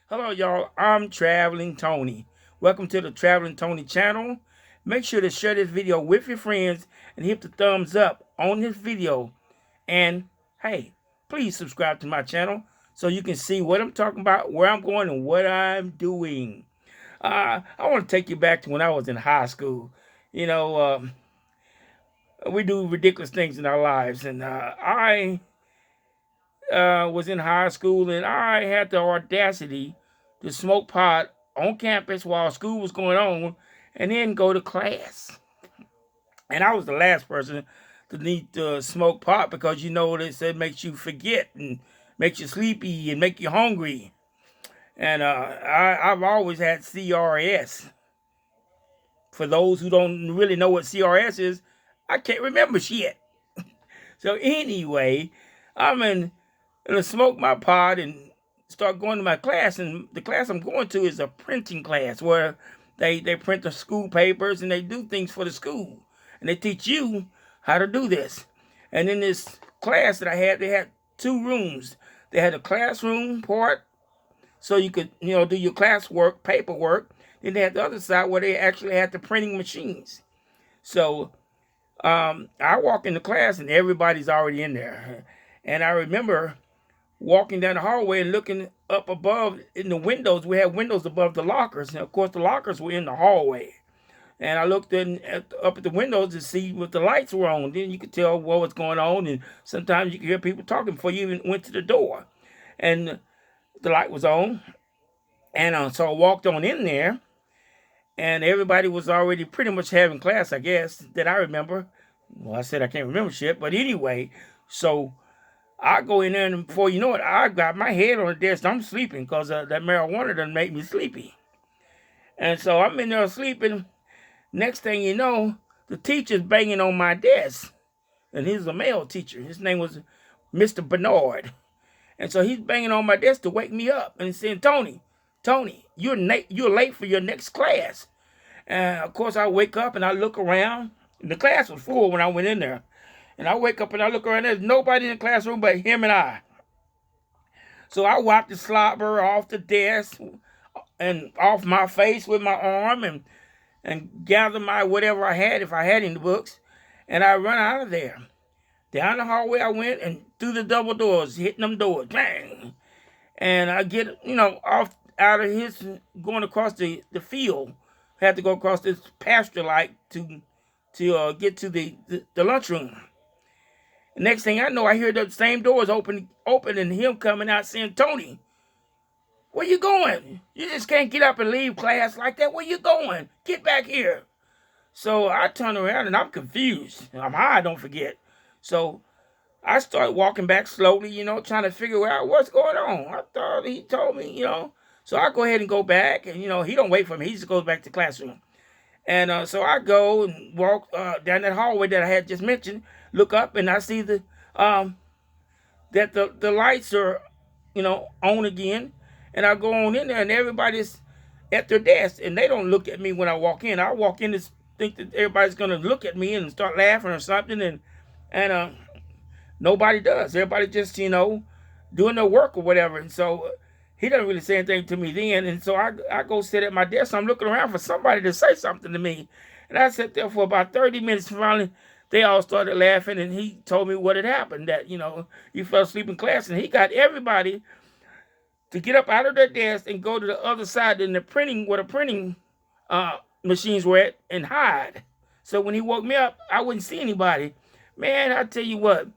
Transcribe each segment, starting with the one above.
Hello, y'all. I'm Traveling Tony. Welcome to the Traveling Tony channel. Make sure to share this video with your friends and hit the thumbs up on this video. And hey, please subscribe to my channel so you can see what I'm talking about, where I'm going, and what I'm doing. I want to take you back to when I was in high school. You know, we do ridiculous things in our lives, and I was in high school, and I had the audacity to smoke pot on campus while school was going on, and then go to class. And I was the last person to need to smoke pot because you know they said makes you forget and makes you sleepy and make you hungry. And I've always had CRS. For those who don't really know what CRS is, I can't remember shit. So anyway, I'm in and I smoke my pot and start going to my class. And the class I'm going to is a printing class where they print the school papers and they do things for the school. And they teach you how to do this. And in this class that I had, they had two rooms. They had a classroom part so you could, do your classwork, paperwork. Then they had the other side where they actually had the printing machines. So I walk into class and everybody's already in there. And I remember walking down the hallway and looking up above in the windows. We had windows above the lockers. And of course, the lockers were in the hallway. And I looked up at the windows to see what the lights were on. Then you could tell what was going on. And sometimes you could hear people talking before you even went to the door. And the light was on. And so I walked on in there. And everybody was already pretty much having class, I guess, that I remember. Well, I said I can't remember shit. But anyway, so I go in there, and before you know it, I got my head on the desk. I'm sleeping because that marijuana done make me sleepy. And so I'm in there sleeping. Next thing you know, the teacher's banging on my desk. And he's a male teacher. His name was Mr. Bernard. And so he's banging on my desk to wake me up and saying, Tony, you're late for your next class. And of course, I wake up and I look around. And the class was full when I went in there. And I wake up and I look around. There's nobody in the classroom but him and I. So I wiped the slobber off the desk and off my face with my arm and gather my whatever I had, if I had any books, and I run out of there. Down the hallway I went and through the double doors, hitting them doors, bang. And I get, off out of his, going across the field. I had to go across this pasture like to get to the lunchroom. Next thing I know, I hear the same doors open and him coming out saying, Tony, where you going? You just can't get up and leave class like that. Where you going? Get back here. So I turn around and I'm confused. I'm high, don't forget. So I start walking back slowly, trying to figure out what's going on. I thought he told me. So I go ahead and go back and, he don't wait for me. He just goes back to the classroom. And so I go and walk down that hallway that I had just mentioned, look up, and I see that the lights are, on again. And I go on in there, and everybody's at their desk, and they don't look at me when I walk in. I walk in to think that everybody's going to look at me and start laughing or something, and nobody does. Everybody just, doing their work or whatever. And so he doesn't really say anything to me then. And so I go sit at my desk. I'm looking around for somebody to say something to me. And I sat there for about 30 minutes. Finally, they all started laughing. And he told me what had happened, that, he fell asleep in class. And he got everybody to get up out of their desk and go to the other side in the printing, where the printing machines were at, and hide. So when he woke me up, I wouldn't see anybody. Man, I tell you what,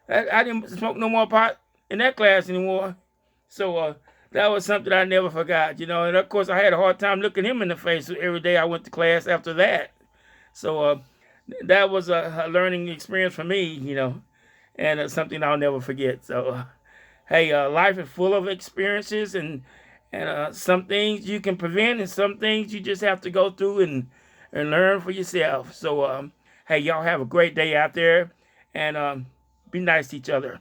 I didn't smoke no more pot in that class anymore. So that was something I never forgot, And of course, I had a hard time looking him in the face every day I went to class after that. So that was a learning experience for me, and something I'll never forget. So, hey, life is full of experiences, and some things you can prevent, and some things you just have to go through and learn for yourself. So, hey, y'all have a great day out there, and be nice to each other.